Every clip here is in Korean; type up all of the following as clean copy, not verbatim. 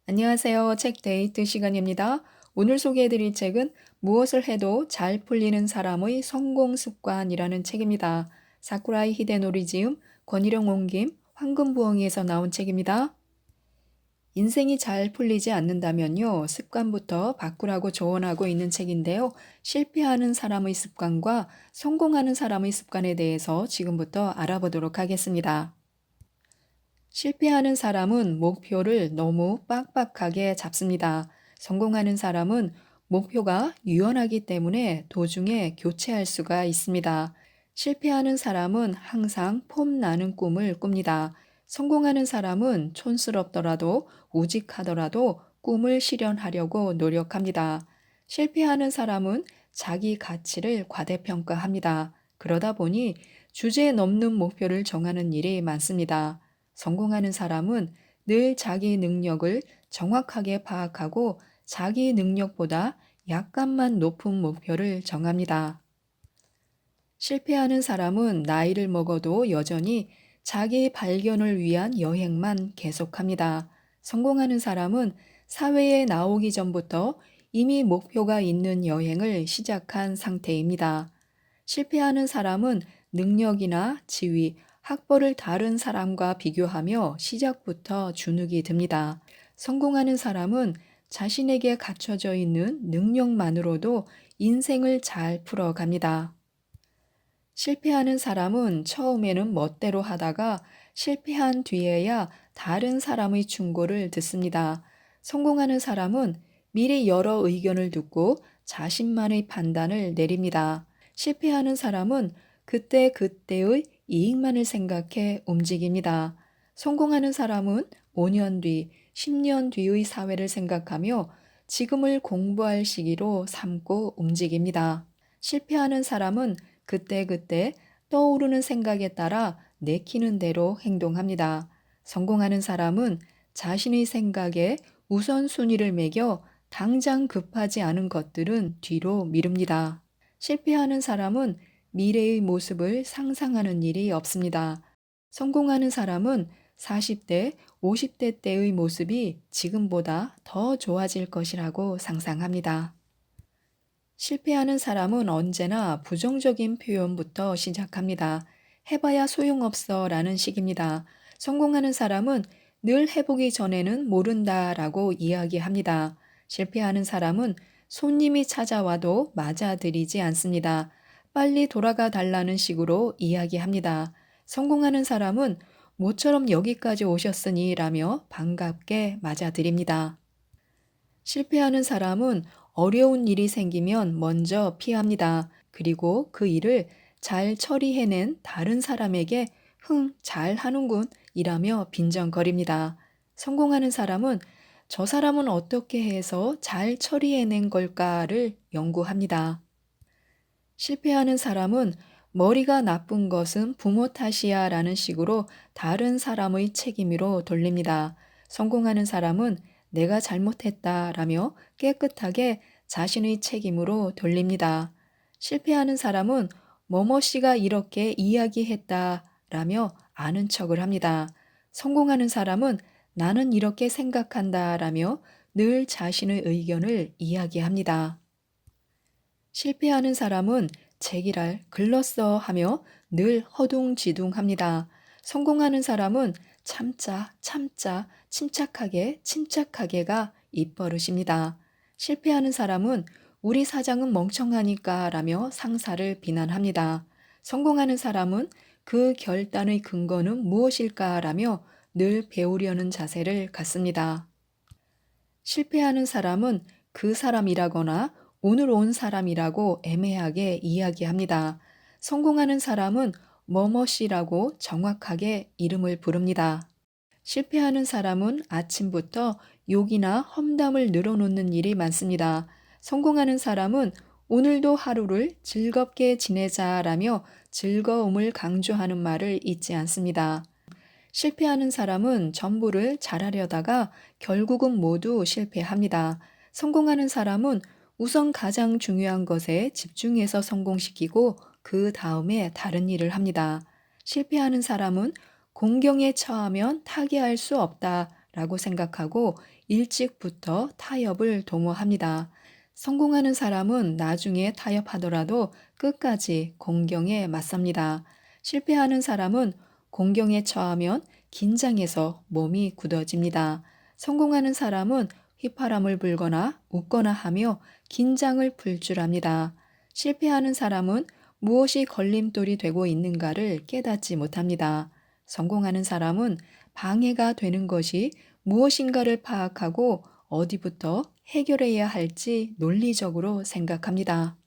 안녕하세요. 책 데이트 시간입니다. 오늘 소개해드릴 책은 무엇을 해도 잘 풀리는 사람의 성공 습관이라는 책입니다. 사쿠라이 히데노리 지음, 권희룡 옮김, 황금부엉이에서 나온 책입니다. 인생이 잘 풀리지 않는다면요, 습관부터 바꾸라고 조언하고 있는 책인데요. 실패하는 사람의 습관과 성공하는 사람의 습관에 대해서 지금부터 알아보도록 하겠습니다. 실패하는 사람은 목표를 너무 빡빡하게 잡습니다. 성공하는 사람은 목표가 유연하기 때문에 도중에 교체할 수가 있습니다. 실패하는 사람은 항상 폼나는 꿈을 꿉니다. 성공하는 사람은 촌스럽더라도 우직하더라도 꿈을 실현하려고 노력합니다. 실패하는 사람은 자기 가치를 과대평가합니다. 그러다 보니 주제 넘는 목표를 정하는 일이 많습니다. 성공하는 사람은 늘 자기 능력을 정확하게 파악하고 자기 능력보다 약간만 높은 목표를 정합니다. 실패하는 사람은 나이를 먹어도 여전히 자기 발견을 위한 여행만 계속합니다. 성공하는 사람은 사회에 나오기 전부터 이미 목표가 있는 여행을 시작한 상태입니다. 실패하는 사람은 능력이나 지위, 학벌을 다른 사람과 비교하며 시작부터 주눅이 듭니다. 성공하는 사람은 자신에게 갖춰져 있는 능력만으로도 인생을 잘 풀어갑니다. 실패하는 사람은 처음에는 멋대로 하다가 실패한 뒤에야 다른 사람의 충고를 듣습니다. 성공하는 사람은 미리 여러 의견을 듣고 자신만의 판단을 내립니다. 실패하는 사람은 그때그때의 이익만을 생각해 움직입니다. 성공하는 사람은 5년 뒤, 10년 뒤의 사회를 생각하며 지금을 공부할 시기로 삼고 움직입니다. 실패하는 사람은 그때그때 떠오르는 생각에 따라 내키는 대로 행동합니다. 성공하는 사람은 자신의 생각에 우선순위를 매겨 당장 급하지 않은 것들은 뒤로 미룹니다. 실패하는 사람은 미래의 모습을 상상하는 일이 없습니다. 성공하는 사람은 40대, 50대 때의 모습이 지금보다 더 좋아질 것이라고 상상합니다. 실패하는 사람은 언제나 부정적인 표현부터 시작합니다. 해봐야 소용없어 라는 식입니다. 성공하는 사람은 늘 해보기 전에는 모른다 라고 이야기합니다. 실패하는 사람은 손님이 찾아와도 맞아들이지 않습니다. 빨리 돌아가 달라는 식으로 이야기합니다. 성공하는 사람은 모처럼 여기까지 오셨으니 라며 반갑게 맞아들입니다. 실패하는 사람은 어려운 일이 생기면 먼저 피합니다. 그리고 그 일을 잘 처리해낸 다른 사람에게 잘 하는군 이라며 빈정거립니다. 성공하는 사람은 저 사람은 어떻게 해서 잘 처리해낸 걸까를 연구합니다. 실패하는 사람은 머리가 나쁜 것은 부모 탓이야 라는 식으로 다른 사람의 책임으로 돌립니다. 성공하는 사람은 내가 잘못했다 라며 깨끗하게 자신의 책임으로 돌립니다. 실패하는 사람은 뭐뭐 씨가 이렇게 이야기했다 라며 아는 척을 합니다. 성공하는 사람은 나는 이렇게 생각한다 라며 늘 자신의 의견을 이야기합니다. 실패하는 사람은 제기랄 글렀어 하며 늘 허둥지둥합니다. 성공하는 사람은 참자, 참자, 침착하게, 침착하게가 입버릇입니다. 실패하는 사람은 우리 사장은 멍청하니까 라며 상사를 비난합니다. 성공하는 사람은 그 결단의 근거는 무엇일까 라며 늘 배우려는 자세를 갖습니다. 실패하는 사람은 그 사람이라거나 오늘 온 사람이라고 애매하게 이야기합니다. 성공하는 사람은 뭐뭐씨라고 정확하게 이름을 부릅니다. 실패하는 사람은 아침부터 욕이나 험담을 늘어놓는 일이 많습니다. 성공하는 사람은 오늘도 하루를 즐겁게 지내자라며 즐거움을 강조하는 말을 잊지 않습니다. 실패하는 사람은 전부를 잘하려다가 결국은 모두 실패합니다. 성공하는 사람은 우선 가장 중요한 것에 집중해서 성공시키고 그 다음에 다른 일을 합니다. 실패하는 사람은 공경에 처하면 타개할 수 없다 라고 생각하고 일찍부터 타협을 도모합니다. 성공하는 사람은 나중에 타협하더라도 끝까지 공경에 맞섭니다. 실패하는 사람은 공경에 처하면 긴장해서 몸이 굳어집니다. 성공하는 사람은 휘파람을 불거나 웃거나 하며 긴장을 풀 줄 압니다. 실패하는 사람은 무엇이 걸림돌이 되고 있는가를 깨닫지 못합니다. 성공하는 사람은 방해가 되는 것이 무엇인가를 파악하고 어디부터 해결해야 할지 논리적으로 생각합니다.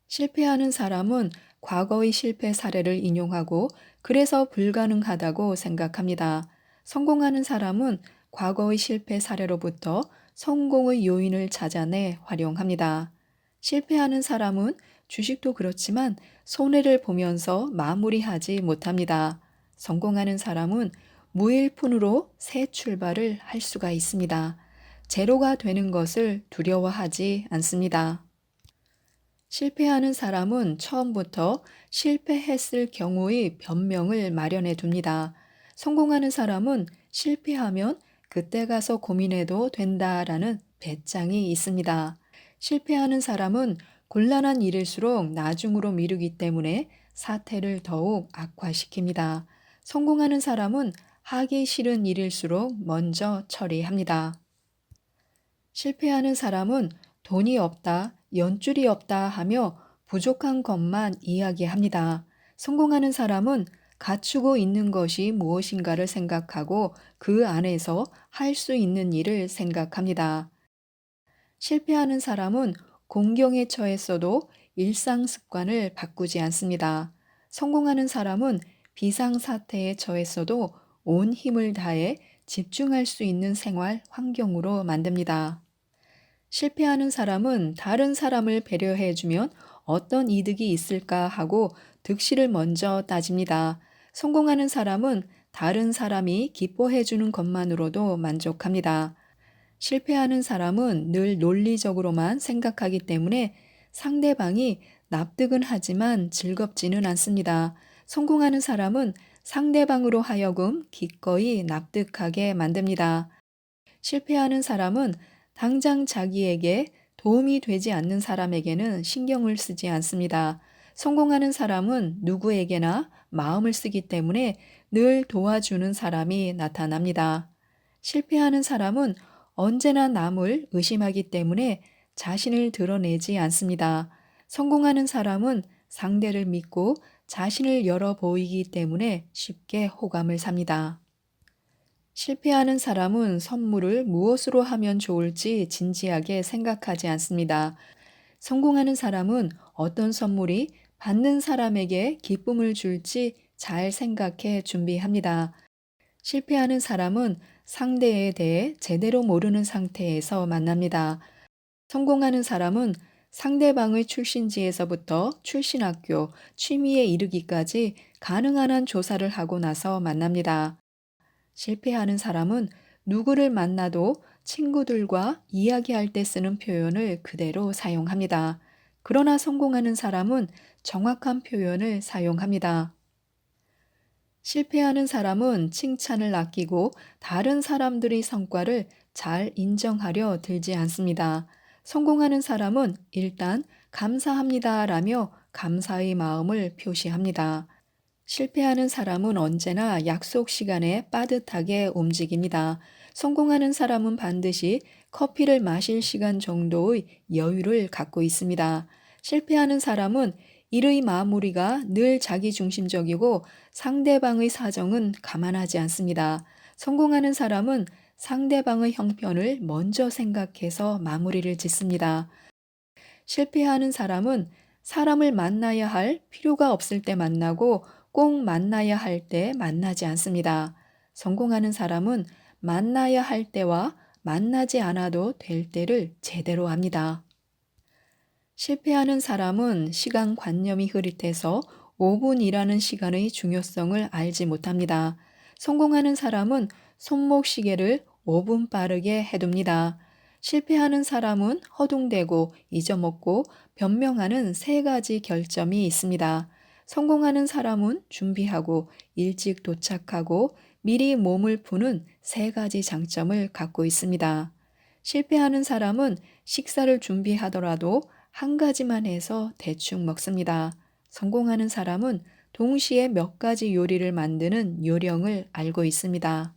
실패하는 사람은 과거의 실패 사례를 인용하고 그래서 불가능하다고 생각합니다. 성공하는 사람은 과거의 실패 사례로부터 성공의 요인을 찾아내 활용합니다. 실패하는 사람은 주식도 그렇지만 손해를 보면서 마무리하지 못합니다. 성공하는 사람은 무일푼으로 새 출발을 할 수가 있습니다. 제로가 되는 것을 두려워하지 않습니다. 실패하는 사람은 처음부터 실패했을 경우의 변명을 마련해 둡니다. 성공하는 사람은 실패하면 그때 가서 고민해도 된다라는 배짱이 있습니다. 실패하는 사람은 곤란한 일일수록 나중으로 미루기 때문에 사태를 더욱 악화시킵니다. 성공하는 사람은 하기 싫은 일일수록 먼저 처리합니다. 실패하는 사람은 돈이 없다, 연줄이 없다 하며 부족한 것만 이야기합니다. 성공하는 사람은 갖추고 있는 것이 무엇인가를 생각하고 그 안에서 할 수 있는 일을 생각합니다. 실패하는 사람은 공경에 처했어도 일상 습관을 바꾸지 않습니다. 성공하는 사람은 비상사태에 처했어도 온 힘을 다해 집중할 수 있는 생활 환경으로 만듭니다. 실패하는 사람은 다른 사람을 배려해주면 어떤 이득이 있을까 하고 득실을 먼저 따집니다. 성공하는 사람은 다른 사람이 기뻐해주는 것만으로도 만족합니다. 실패하는 사람은 늘 논리적으로만 생각하기 때문에 상대방이 납득은 하지만 즐겁지는 않습니다. 성공하는 사람은 상대방으로 하여금 기꺼이 납득하게 만듭니다. 실패하는 사람은 당장 자기에게 도움이 되지 않는 사람에게는 신경을 쓰지 않습니다. 성공하는 사람은 누구에게나 마음을 쓰기 때문에 늘 도와주는 사람이 나타납니다. 실패하는 사람은 언제나 남을 의심하기 때문에 자신을 드러내지 않습니다. 성공하는 사람은 상대를 믿고 자신을 열어 보이기 때문에 쉽게 호감을 삽니다. 실패하는 사람은 선물을 무엇으로 하면 좋을지 진지하게 생각하지 않습니다. 성공하는 사람은 어떤 선물이 받는 사람에게 기쁨을 줄지 잘 생각해 준비합니다. 실패하는 사람은 상대에 대해 제대로 모르는 상태에서 만납니다. 성공하는 사람은 상대방의 출신지에서부터 출신학교, 취미에 이르기까지 가능한 한 조사를 하고 나서 만납니다. 실패하는 사람은 누구를 만나도 친구들과 이야기할 때 쓰는 표현을 그대로 사용합니다. 그러나 성공하는 사람은 정확한 표현을 사용합니다. 실패하는 사람은 칭찬을 아끼고 다른 사람들의 성과를 잘 인정하려 들지 않습니다. 성공하는 사람은 일단 감사합니다라며 감사의 마음을 표시합니다. 실패하는 사람은 언제나 약속 시간에 빠듯하게 움직입니다. 성공하는 사람은 반드시 커피를 마실 시간 정도의 여유를 갖고 있습니다. 실패하는 사람은 일의 마무리가 늘 자기중심적이고 상대방의 사정은 감안하지 않습니다. 성공하는 사람은 상대방의 형편을 먼저 생각해서 마무리를 짓습니다. 실패하는 사람은 사람을 만나야 할 필요가 없을 때 만나고 꼭 만나야 할 때 만나지 않습니다. 성공하는 사람은 만나야 할 때와 만나지 않아도 될 때를 제대로 압니다. 실패하는 사람은 시간관념이 흐릿해서 5분이라는 시간의 중요성을 알지 못합니다. 성공하는 사람은 손목시계를 5분 빠르게 해둡니다. 실패하는 사람은 허둥대고 잊어먹고 변명하는 세 가지 결점이 있습니다. 성공하는 사람은 준비하고 일찍 도착하고 미리 몸을 푸는 세 가지 장점을 갖고 있습니다. 실패하는 사람은 식사를 준비하더라도 한 가지만 해서 대충 먹습니다. 성공하는 사람은 동시에 몇 가지 요리를 만드는 요령을 알고 있습니다.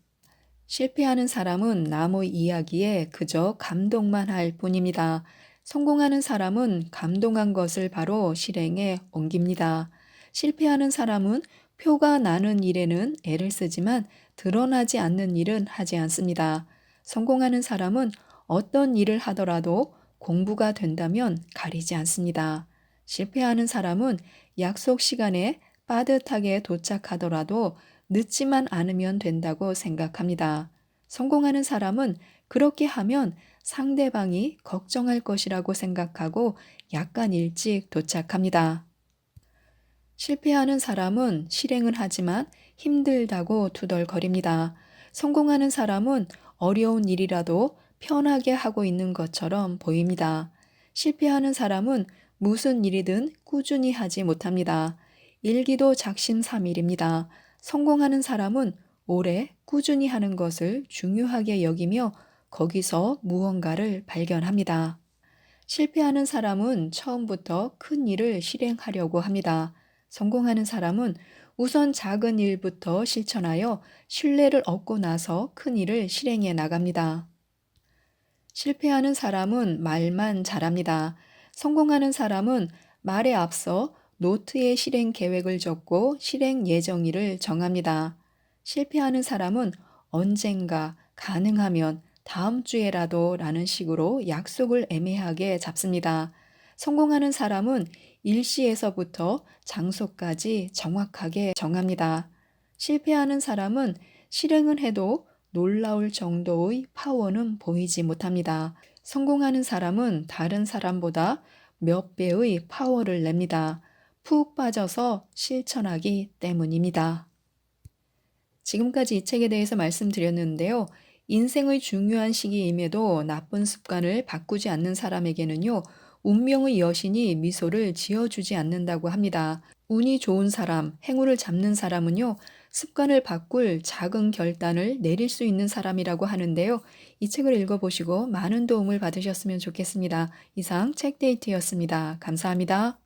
실패하는 사람은 남의 이야기에 그저 감동만 할 뿐입니다. 성공하는 사람은 감동한 것을 바로 실행에 옮깁니다. 실패하는 사람은 표가 나는 일에는 애를 쓰지만 드러나지 않는 일은 하지 않습니다. 성공하는 사람은 어떤 일을 하더라도 공부가 된다면 가리지 않습니다. 실패하는 사람은 약속 시간에 빠듯하게 도착하더라도 늦지만 않으면 된다고 생각합니다. 성공하는 사람은 그렇게 하면 상대방이 걱정할 것이라고 생각하고 약간 일찍 도착합니다. 실패하는 사람은 실행은 하지만 힘들다고 투덜거립니다. 성공하는 사람은 어려운 일이라도 편하게 하고 있는 것처럼 보입니다. 실패하는 사람은 무슨 일이든 꾸준히 하지 못합니다. 일기도 작심삼일입니다. 성공하는 사람은 오래 꾸준히 하는 것을 중요하게 여기며 거기서 무언가를 발견합니다. 실패하는 사람은 처음부터 큰 일을 실행하려고 합니다. 성공하는 사람은 우선 작은 일부터 실천하여 신뢰를 얻고 나서 큰 일을 실행해 나갑니다. 실패하는 사람은 말만 잘합니다. 성공하는 사람은 말에 앞서 노트에 실행 계획을 적고 실행 예정일을 정합니다. 실패하는 사람은 언젠가 가능하면 다음 주에라도 라는 식으로 약속을 애매하게 잡습니다. 성공하는 사람은 일시에서부터 장소까지 정확하게 정합니다. 실패하는 사람은 실행은 해도 놀라울 정도의 파워는 보이지 못합니다. 성공하는 사람은 다른 사람보다 몇 배의 파워를 냅니다. 푹 빠져서 실천하기 때문입니다. 지금까지 이 책에 대해서 말씀드렸는데요. 인생의 중요한 시기임에도 나쁜 습관을 바꾸지 않는 사람에게는요, 운명의 여신이 미소를 지어주지 않는다고 합니다. 운이 좋은 사람, 행운을 잡는 사람은요, 습관을 바꿀 작은 결단을 내릴 수 있는 사람이라고 하는데요. 이 책을 읽어보시고 많은 도움을 받으셨으면 좋겠습니다. 이상 책데이트였습니다. 감사합니다.